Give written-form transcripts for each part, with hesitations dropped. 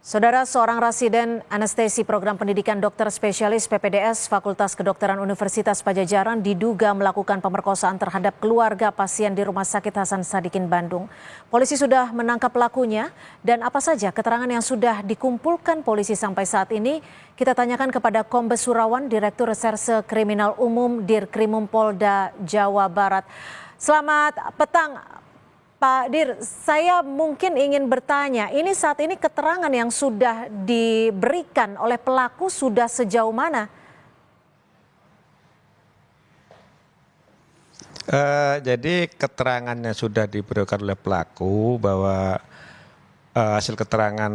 Saudara, seorang residen anestesi program pendidikan dokter spesialis PPDS Fakultas Kedokteran Universitas Padjadjaran diduga melakukan pemerkosaan terhadap keluarga pasien di Rumah Sakit Hasan Sadikin Bandung. Polisi sudah menangkap pelakunya dan apa saja keterangan yang sudah dikumpulkan polisi sampai saat ini? Kita tanyakan kepada Kombes Surawan, Direktur Reserse Kriminal Umum Dirkrimum Polda Jawa Barat. Selamat petang. Pak Dir, saya mungkin ingin bertanya, ini saat ini keterangan yang sudah diberikan oleh pelaku sudah sejauh mana? Jadi keterangannya sudah diberikan oleh pelaku bahwa hasil keterangan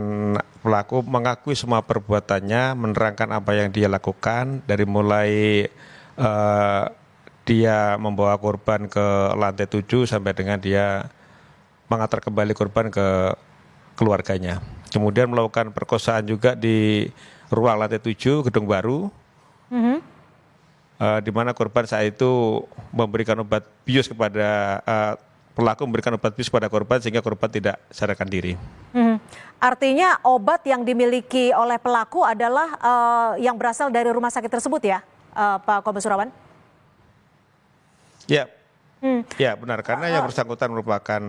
pelaku mengakui semua perbuatannya, menerangkan apa yang dia lakukan dari mulai dia membawa korban ke lantai 7 sampai dengan dia mengantar kembali korban ke keluarganya. Kemudian melakukan perkosaan juga di ruang lantai 7 gedung baru, di mana korban saat itu memberikan obat bius kepada pelaku memberikan obat bius kepada korban sehingga korban tidak sadarkan diri. Artinya obat yang dimiliki oleh pelaku adalah yang berasal dari rumah sakit tersebut ya, Pak Kombes Surawan? Ya. Ya benar, karena yang bersangkutan merupakan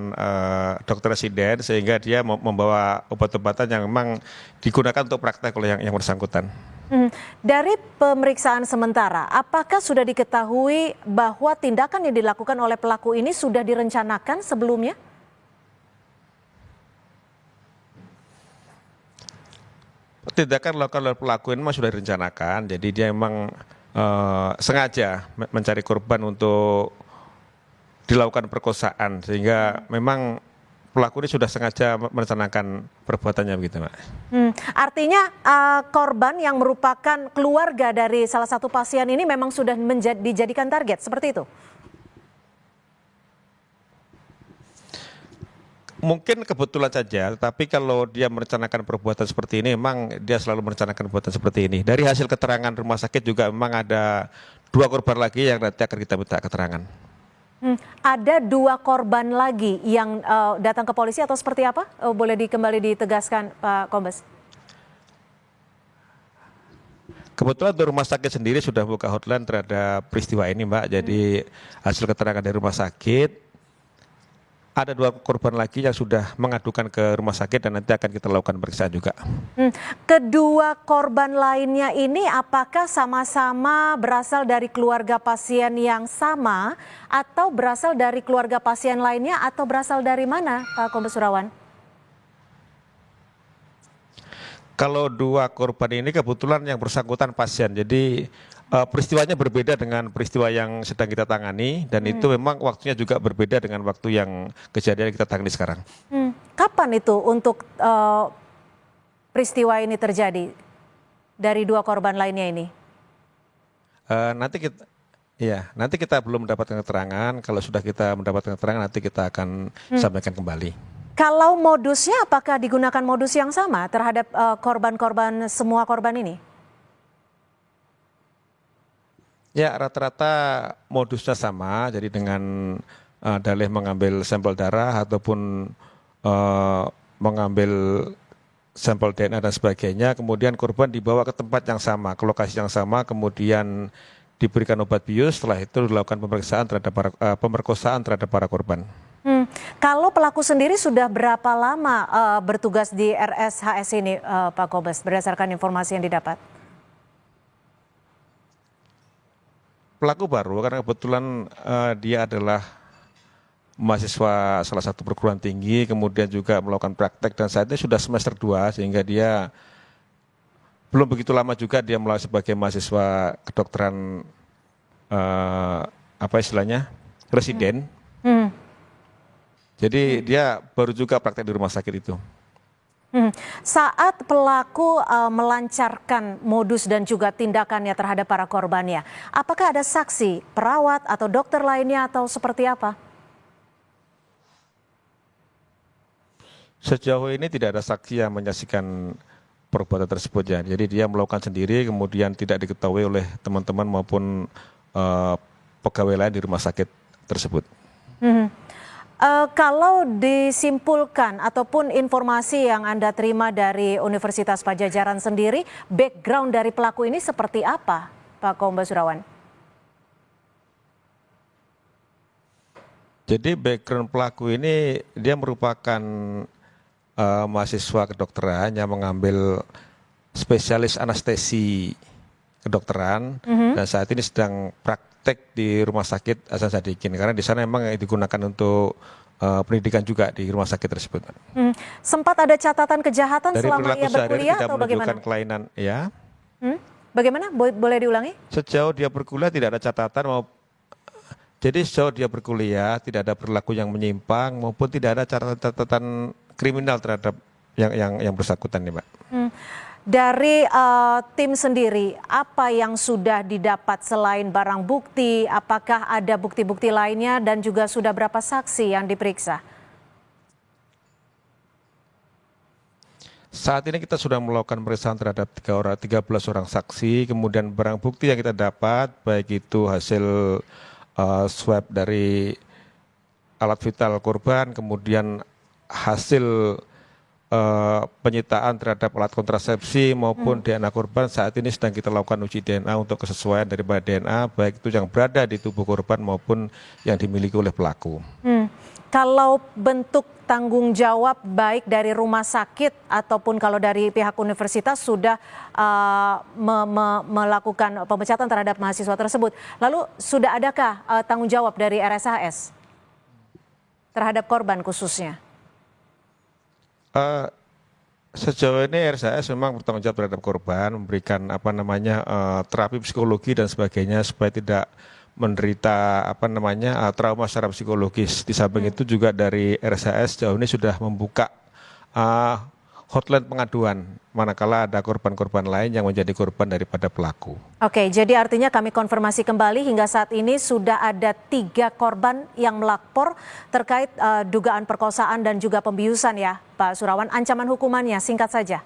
dokter residen sehingga dia membawa obat-obatan yang memang digunakan untuk praktek oleh yang bersangkutan. Dari pemeriksaan sementara, apakah sudah diketahui bahwa tindakan yang dilakukan oleh pelaku ini sudah direncanakan sebelumnya? Tindakan dilakukan oleh pelaku ini memang sudah direncanakan, jadi dia memang sengaja mencari korban untuk dilakukan perkosaan sehingga memang pelaku ini sudah sengaja merencanakan perbuatannya begitu, Mbak. Artinya korban yang merupakan keluarga dari salah satu pasien ini memang sudah dijadikan target seperti itu? Mungkin kebetulan saja, tapi kalau dia merencanakan perbuatan seperti ini, memang dia selalu merencanakan perbuatan seperti ini. Dari hasil keterangan rumah sakit juga memang ada 2 korban lagi yang nanti akan kita minta keterangan. Ada 2 korban lagi yang datang ke polisi atau seperti apa? Boleh kembali ditegaskan Pak Kombes? Kebetulan dari rumah sakit sendiri sudah buka hotline terhadap peristiwa ini, Mbak. Jadi hasil keterangan dari rumah sakit, ada 2 korban lagi yang sudah mengadukan ke rumah sakit dan nanti akan kita lakukan pemeriksaan juga. Kedua korban lainnya ini apakah sama-sama berasal dari keluarga pasien yang sama atau berasal dari keluarga pasien lainnya atau berasal dari mana, Pak Kombes Surawan? Kalau 2 korban ini kebetulan yang bersangkutan pasien, jadi peristiwanya berbeda dengan peristiwa yang sedang kita tangani dan itu memang waktunya juga berbeda dengan waktu yang kejadian kita tangani sekarang. Kapan itu untuk peristiwa ini terjadi dari 2 korban lainnya ini? Nanti kita belum mendapatkan keterangan. Kalau sudah kita mendapatkan keterangan nanti kita akan sampaikan kembali. Kalau modusnya apakah digunakan modus yang sama terhadap korban-korban semua korban ini? Ya rata-rata modusnya sama, jadi dengan dalih mengambil sampel darah ataupun mengambil sampel DNA dan sebagainya, kemudian korban dibawa ke tempat yang sama, ke lokasi yang sama, kemudian diberikan obat bius, setelah itu dilakukan pemerkosaan terhadap para korban. Kalau pelaku sendiri sudah berapa lama bertugas di RSHS ini, Pak Kombes, berdasarkan informasi yang didapat? Pelaku baru karena kebetulan dia adalah mahasiswa salah satu perguruan tinggi, kemudian juga melakukan praktek dan saat ini sudah semester 2 sehingga dia belum begitu lama juga dia mulai sebagai mahasiswa kedokteran residen. Jadi dia baru juga praktek di rumah sakit itu. Saat pelaku melancarkan modus dan juga tindakannya terhadap para korbannya, apakah ada saksi, perawat atau dokter lainnya atau seperti apa? Sejauh ini tidak ada saksi yang menyaksikan perbuatan tersebut ya. Jadi dia melakukan sendiri kemudian tidak diketahui oleh teman-teman maupun pegawai lain di rumah sakit tersebut. Kalau disimpulkan ataupun informasi yang Anda terima dari Universitas Padjadjaran sendiri, background dari pelaku ini seperti apa, Pak Kombes Surawan? Jadi background pelaku ini dia merupakan mahasiswa kedokteran yang mengambil spesialis anestesi kedokteran dan saat ini sedang praktek di Rumah Sakit Hasan Sadikin karena di sana memang digunakan untuk pendidikan juga di rumah sakit tersebut. Sempat ada catatan kejahatan Dari selama perilaku ia sehari-hari berkuliah tidak atau bagaimana? menunjukkan kelainan, ya. Bagaimana? Boleh diulangi? Sejauh dia berkuliah tidak ada catatan jadi sejauh dia berkuliah tidak ada perilaku yang menyimpang maupun tidak ada catatan kriminal terhadap yang bersangkutan nih, Mbak. Dari tim sendiri, apa yang sudah didapat selain barang bukti? Apakah ada bukti-bukti lainnya dan juga sudah berapa saksi yang diperiksa? Saat ini kita sudah melakukan pemeriksaan terhadap 13 orang saksi, kemudian barang bukti yang kita dapat, baik itu hasil swab dari alat vital korban, kemudian hasil penyitaan terhadap alat kontrasepsi maupun DNA korban saat ini sedang kita lakukan uji DNA untuk kesesuaian daripada DNA, baik itu yang berada di tubuh korban maupun yang dimiliki oleh pelaku. Kalau bentuk tanggung jawab baik dari rumah sakit ataupun kalau dari pihak universitas sudah melakukan pemecatan terhadap mahasiswa tersebut. Lalu sudah adakah tanggung jawab dari RSHS terhadap korban khususnya? Sejauh ini RSHS memang bertanggung jawab terhadap korban, memberikan terapi psikologi dan sebagainya supaya tidak menderita trauma secara psikologis. Di samping itu juga dari RSHS sejauh ini sudah membuka hotline pengaduan manakala ada korban-korban lain yang menjadi korban daripada pelaku. Oke, jadi artinya kami konfirmasi kembali hingga saat ini sudah ada 3 korban yang melapor terkait dugaan perkosaan dan juga pembiusan ya Pak Surawan. Ancaman hukumannya singkat saja.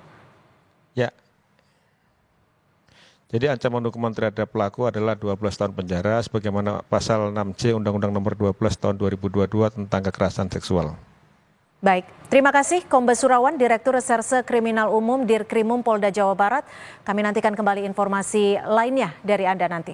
Ya. Jadi ancaman hukuman terhadap pelaku adalah 12 tahun penjara sebagaimana pasal 6C Undang-Undang Nomor 12 Tahun 2022 tentang kekerasan seksual. Baik, terima kasih Kombes Surawan, Direktur Reserse Kriminal Umum Dirkrimum Polda Jawa Barat. Kami nantikan kembali informasi lainnya dari Anda nanti.